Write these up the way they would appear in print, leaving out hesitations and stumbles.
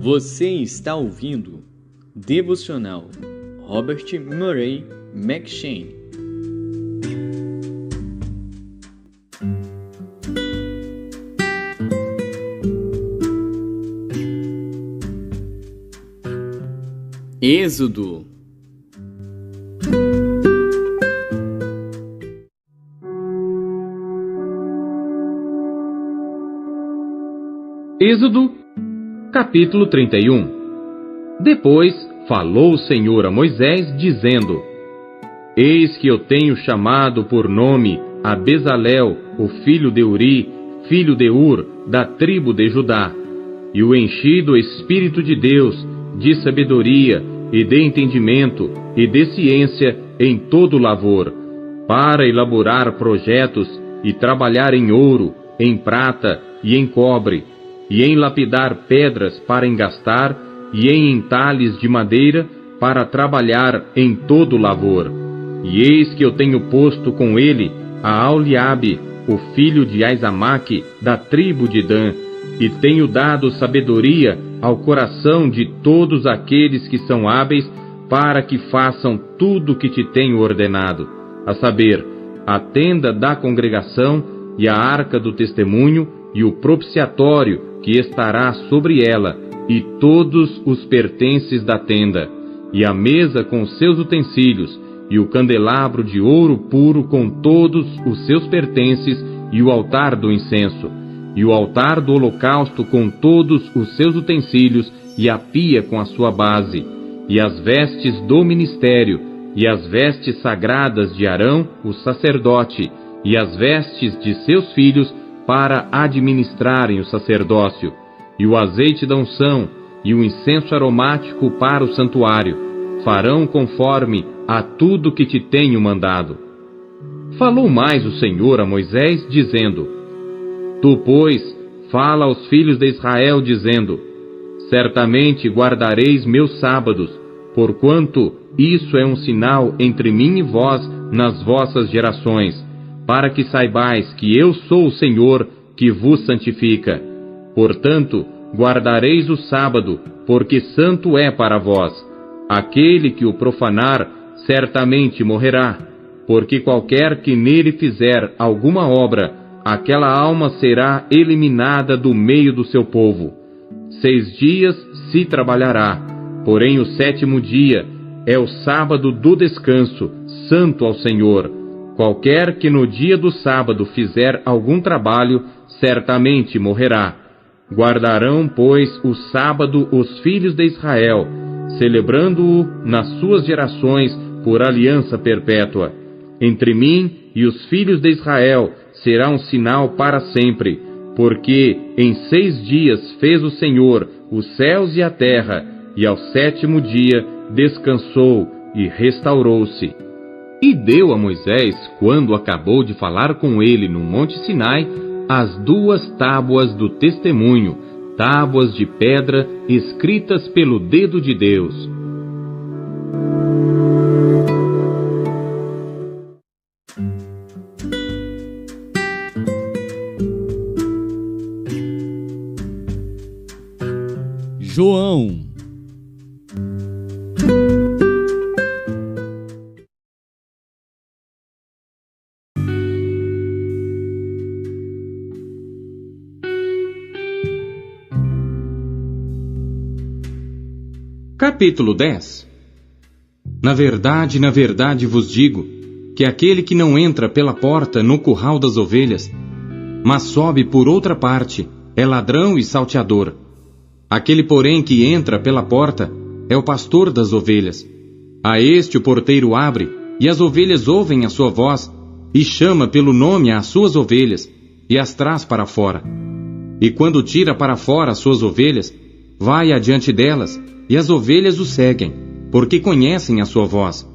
Você está ouvindo Devocional Robert Murray M'Cheyne. Êxodo. Êxodo, capítulo 31. Depois falou o Senhor a Moisés, dizendo: Eis que eu tenho chamado por nome a Bezalel, o filho de Uri, filho de Ur, da tribo de Judá, e o enchi do Espírito de Deus, de sabedoria, e de entendimento, e de ciência em todo lavor, para elaborar projetos, e trabalhar em ouro, em prata e em cobre, e em lapidar pedras para engastar, e em entalhes de madeira, para trabalhar em todo lavor. E eis que eu tenho posto com ele a Aholiabe, o filho de Aizamaque, da tribo de Dan, e tenho dado sabedoria ao coração de todos aqueles que são hábeis, para que façam tudo o que te tenho ordenado, a saber, a tenda da congregação, e a arca do testemunho, e o propiciatório que estará sobre ela, e todos os pertences da tenda, e a mesa com seus utensílios, e o candelabro de ouro puro com todos os seus pertences, e o altar do incenso, e o altar do holocausto com todos os seus utensílios, e a pia com a sua base, e as vestes do ministério, e as vestes sagradas de Arão, o sacerdote, e as vestes de seus filhos, para administrarem o sacerdócio, e o azeite da unção, e o incenso aromático para o santuário, farão conforme a tudo que te tenho mandado. Falou mais o Senhor a Moisés, dizendo: Tu, pois, fala aos filhos de Israel, dizendo: Certamente guardareis meus sábados, porquanto isso é um sinal entre mim e vós nas vossas gerações, para que saibais que eu sou o Senhor que vos santifica. Portanto, guardareis o sábado, porque santo é para vós. Aquele que o profanar, certamente morrerá, porque qualquer que nele fizer alguma obra, aquela alma será eliminada do meio do seu povo. 6 dias se trabalhará, porém o 7º dia é o sábado do descanso, santo ao Senhor. Qualquer que no dia do sábado fizer algum trabalho, certamente morrerá. Guardarão, pois, o sábado os filhos de Israel, celebrando-o nas suas gerações por aliança perpétua. Entre mim e os filhos de Israel será um sinal para sempre, porque em 6 dias fez o Senhor os céus e a terra, e ao 7º dia descansou e restaurou-se. E deu a Moisés, quando acabou de falar com ele no Monte Sinai, as 2 tábuas do testemunho, tábuas de pedra escritas pelo dedo de Deus. João. Capítulo 10. Na verdade vos digo, que aquele que não entra pela porta no curral das ovelhas, mas sobe por outra parte, é ladrão e salteador. Aquele, porém, que entra pela porta, é o pastor das ovelhas. A este o porteiro abre, e as ovelhas ouvem a sua voz, e chama pelo nome às suas ovelhas, e as traz para fora. E quando tira para fora as suas ovelhas, vai adiante delas, e as ovelhas o seguem, porque conhecem a sua voz.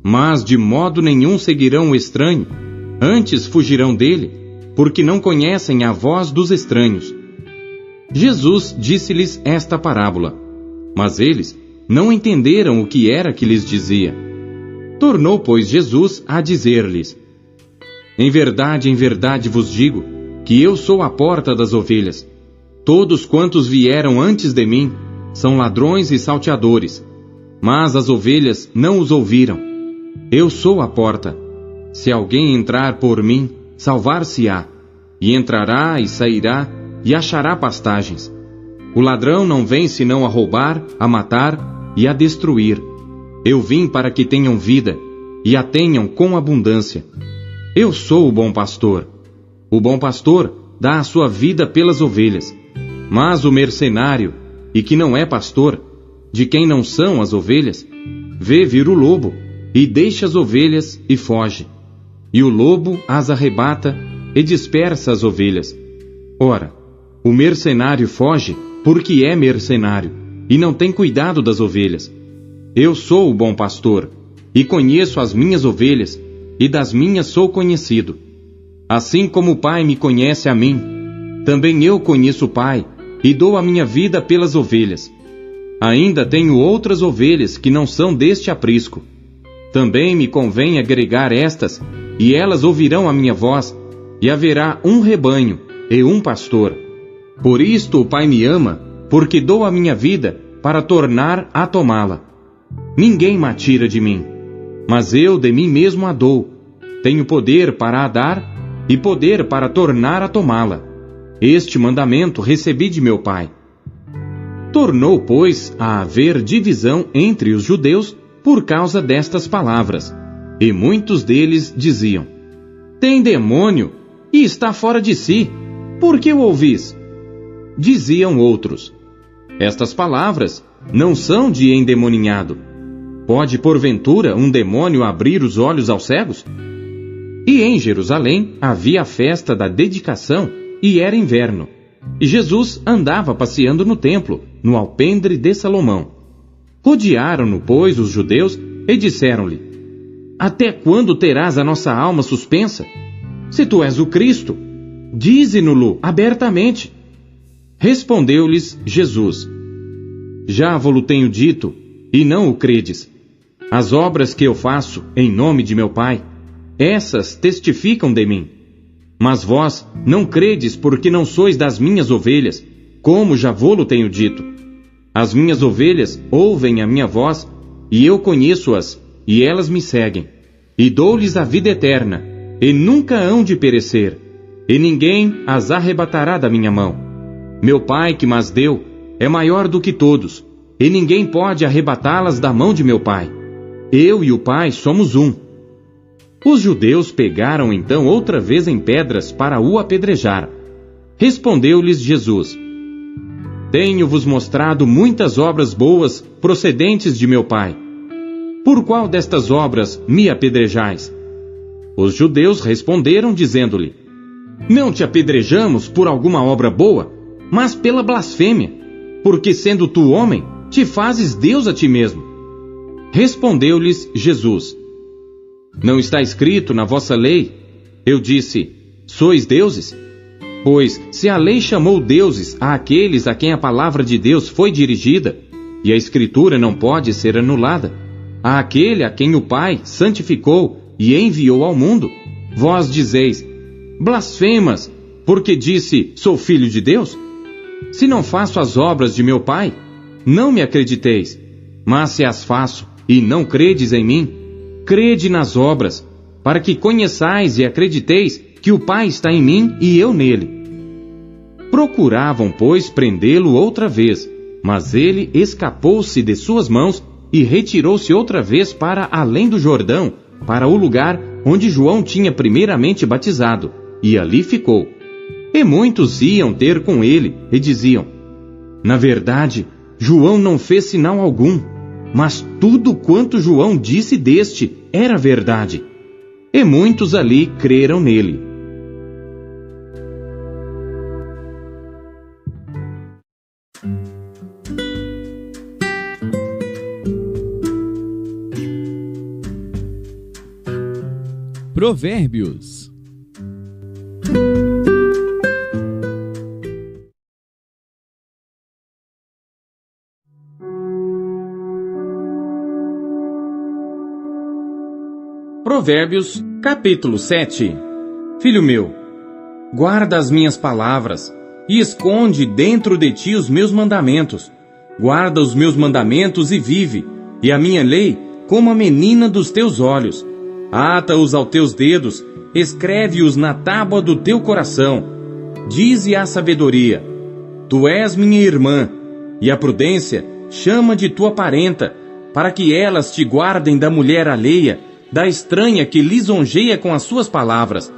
Mas de modo nenhum seguirão o estranho, antes fugirão dele, porque não conhecem a voz dos estranhos. Jesus disse-lhes esta parábola, mas eles não entenderam o que era que lhes dizia. Tornou, pois, Jesus a dizer-lhes: em verdade vos digo, que eu sou a porta das ovelhas. Todos quantos vieram antes de mim são ladrões e salteadores, mas as ovelhas não os ouviram. Eu sou a porta. Se alguém entrar por mim, salvar-se-á, e entrará e sairá, e achará pastagens. O ladrão não vem senão a roubar, a matar e a destruir. Eu vim para que tenham vida, e a tenham com abundância. Eu sou o bom pastor. O bom pastor dá a sua vida pelas ovelhas. Mas o mercenário, e que não é pastor, de quem não são as ovelhas, vê vir o lobo, e deixa as ovelhas e foge. E o lobo as arrebata e dispersa as ovelhas. Ora, o mercenário foge porque é mercenário, e não tem cuidado das ovelhas. Eu sou o bom pastor, e conheço as minhas ovelhas, e das minhas sou conhecido. Assim como o Pai me conhece a mim, também eu conheço o Pai, e dou a minha vida pelas ovelhas. Ainda tenho outras ovelhas que não são deste aprisco. Também me convém agregar estas, e elas ouvirão a minha voz, e haverá um rebanho e um pastor. Por isto o Pai me ama, porque dou a minha vida para tornar a tomá-la. Ninguém me tira de mim, mas eu de mim mesmo a dou. Tenho poder para a dar, e poder para tornar a tomá-la. Este mandamento recebi de meu Pai. Tornou, pois, a haver divisão entre os judeus por causa destas palavras. E muitos deles diziam: tem demônio, e está fora de si. Por que o ouvis? Diziam outros: estas palavras não são de endemoninhado. Pode, porventura, um demônio abrir os olhos aos cegos? E em Jerusalém havia a festa da dedicação, e era inverno. E Jesus andava passeando no templo, no alpendre de Salomão. Rodearam-no, pois, os judeus, e disseram-lhe: até quando terás a nossa alma suspensa? Se tu és o Cristo, dize-no-lo abertamente. Respondeu-lhes Jesus: já vo-lo tenho dito, e não o credes. As obras que eu faço em nome de meu Pai, essas testificam de mim. Mas vós não credes porque não sois das minhas ovelhas, como já vo-lo tenho dito. As minhas ovelhas ouvem a minha voz, e eu conheço-as, e elas me seguem. E dou-lhes a vida eterna, e nunca hão de perecer, e ninguém as arrebatará da minha mão. Meu Pai que mas deu é maior do que todos, e ninguém pode arrebatá-las da mão de meu Pai. Eu e o Pai somos um. Os judeus pegaram então outra vez em pedras para o apedrejar. Respondeu-lhes Jesus: tenho-vos mostrado muitas obras boas procedentes de meu Pai. Por qual destas obras me apedrejais? Os judeus responderam, dizendo-lhe: não te apedrejamos por alguma obra boa, mas pela blasfêmia, porque sendo tu homem, te fazes Deus a ti mesmo. Respondeu-lhes Jesus: não está escrito na vossa lei? Eu disse: sois deuses? Pois, se a lei chamou deuses àqueles a quem a palavra de Deus foi dirigida, e a Escritura não pode ser anulada, àquele a quem o Pai santificou e enviou ao mundo, vós dizeis: blasfemas, porque disse, sou filho de Deus? Se não faço as obras de meu Pai, não me acrediteis. Mas se as faço, e não credes em mim, crede nas obras, para que conheçais e acrediteis que o Pai está em mim e eu nele. Procuravam, pois, prendê-lo outra vez, mas ele escapou-se de suas mãos e retirou-se outra vez para além do Jordão, para o lugar onde João tinha primeiramente batizado, e ali ficou. E muitos iam ter com ele e diziam: na verdade, João não fez sinal algum, mas tudo quanto João disse deste era verdade. E muitos ali creram nele. Provérbios. Provérbios, capítulo 7. Filho meu, guarda as minhas palavras, e esconde dentro de ti os meus mandamentos. Guarda os meus mandamentos e vive, e a minha lei como a menina dos teus olhos. Ata-os aos teus dedos, escreve-os na tábua do teu coração. Dize à sabedoria: tu és minha irmã, e a prudência chama de tua parenta, para que elas te guardem da mulher alheia, da estranha que lisonjeia com as suas palavras.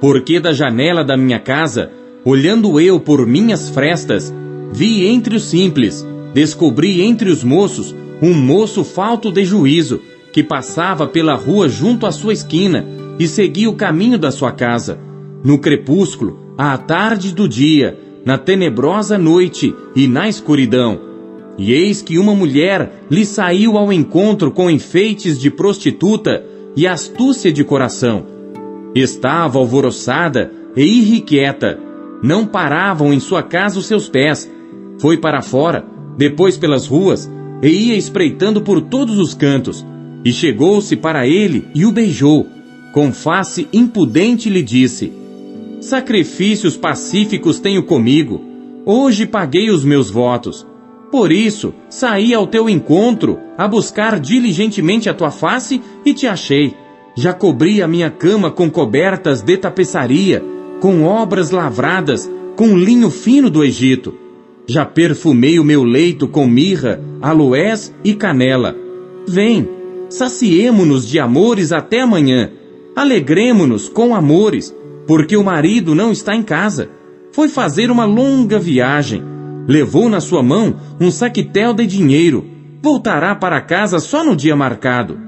Porque da janela da minha casa, olhando eu por minhas frestas, vi entre os simples, descobri entre os moços, um moço falto de juízo, que passava pela rua junto à sua esquina, e seguia o caminho da sua casa. No crepúsculo, à tarde do dia, na tenebrosa noite e na escuridão. E eis que uma mulher lhe saiu ao encontro com enfeites de prostituta e astúcia de coração. Estava alvoroçada e irrequieta. Não paravam em sua casa os seus pés. Foi para fora, depois pelas ruas, e ia espreitando por todos os cantos. E chegou-se para ele e o beijou. Com face impudente lhe disse: sacrifícios pacíficos tenho comigo. Hoje paguei os meus votos. Por isso, saí ao teu encontro, a buscar diligentemente a tua face, e te achei. Já cobri a minha cama com cobertas de tapeçaria, com obras lavradas, com linho fino do Egito. Já perfumei o meu leito com mirra, aloés e canela. Vem, saciemo-nos de amores até amanhã. Alegremo-nos com amores, porque o marido não está em casa. Foi fazer uma longa viagem. Levou na sua mão um saquetel de dinheiro. Voltará para casa só no dia marcado.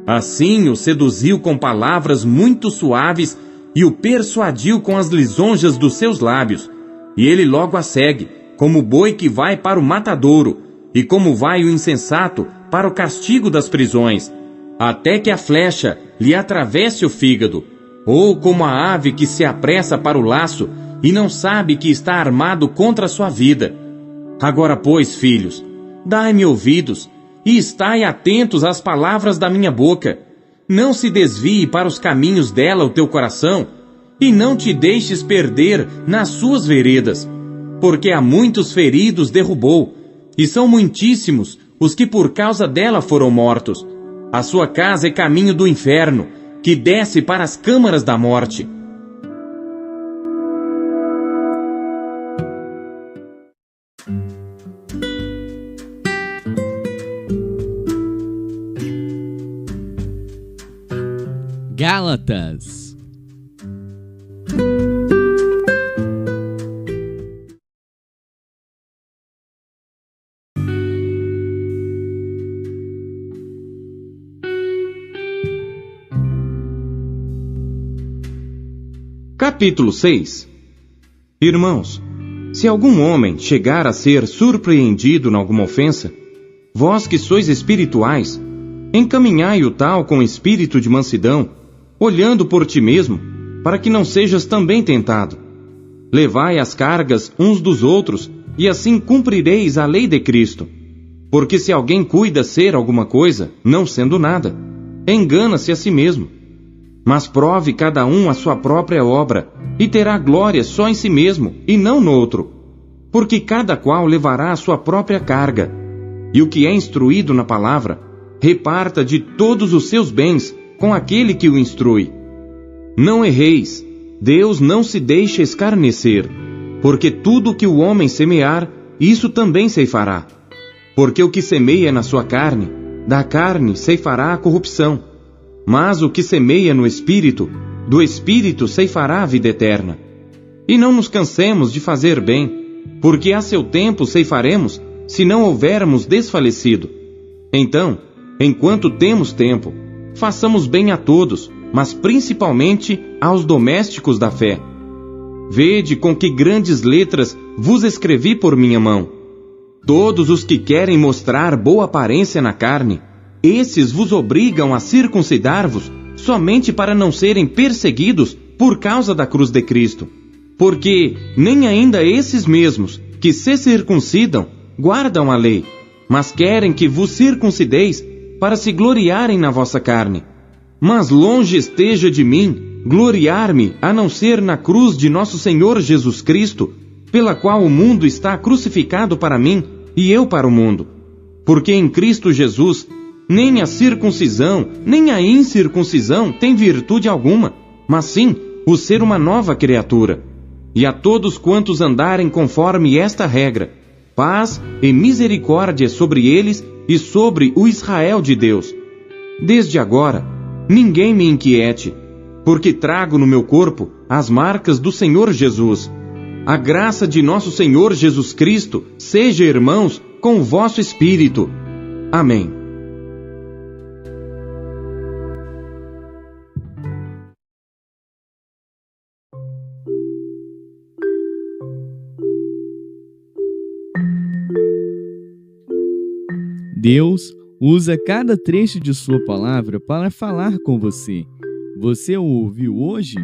Assim o seduziu com palavras muito suaves e o persuadiu com as lisonjas dos seus lábios. E ele logo a segue, como o boi que vai para o matadouro, e como vai o insensato para o castigo das prisões, até que a flecha lhe atravesse o fígado, ou como a ave que se apressa para o laço e não sabe que está armado contra a sua vida. Agora, pois, filhos, dai-me ouvidos, e estai atentos às palavras da minha boca. Não se desvie para os caminhos dela o teu coração, e não te deixes perder nas suas veredas, porque há muitos feridos derrubou, e são muitíssimos os que por causa dela foram mortos. A sua casa é caminho do inferno, que desce para as câmaras da morte. Gálatas. Capítulo 6. Irmãos, se algum homem chegar a ser surpreendido em alguma ofensa, vós que sois espirituais, encaminhai o tal com espírito de mansidão, olhando por ti mesmo, para que não sejas também tentado. Levai as cargas uns dos outros, e assim cumprireis a lei de Cristo. Porque se alguém cuida ser alguma coisa, não sendo nada, engana-se a si mesmo. Mas prove cada um a sua própria obra, e terá glória só em si mesmo, e não no outro. Porque cada qual levará a sua própria carga. E o que é instruído na palavra, reparta de todos os seus bens com aquele que o instrui. Não erreis, Deus não se deixa escarnecer, porque tudo o que o homem semear, isso também ceifará. Porque o que semeia na sua carne, da carne ceifará a corrupção. Mas o que semeia no Espírito, do Espírito ceifará a vida eterna. E não nos cansemos de fazer bem, porque a seu tempo ceifaremos, se não houvermos desfalecido. Então, enquanto temos tempo, façamos bem a todos, mas principalmente aos domésticos da fé. Vede com que grandes letras vos escrevi por minha mão. Todos os que querem mostrar boa aparência na carne, esses vos obrigam a circuncidar-vos, somente para não serem perseguidos por causa da cruz de Cristo. Porque nem ainda esses mesmos, que se circuncidam, guardam a lei, mas querem que vos circuncideis, para se gloriarem na vossa carne. Mas longe esteja de mim gloriar-me, a não ser na cruz de nosso Senhor Jesus Cristo, pela qual o mundo está crucificado para mim e eu para o mundo. Porque em Cristo Jesus, nem a circuncisão, nem a incircuncisão tem virtude alguma, mas sim o ser uma nova criatura. E a todos quantos andarem conforme esta regra, paz e misericórdia sobre eles e sobre o Israel de Deus. Desde agora, ninguém me inquiete, porque trago no meu corpo as marcas do Senhor Jesus. A graça de nosso Senhor Jesus Cristo seja, irmãos, com o vosso espírito. Amém. Deus usa cada trecho de sua palavra para falar com você. Você o ouviu hoje?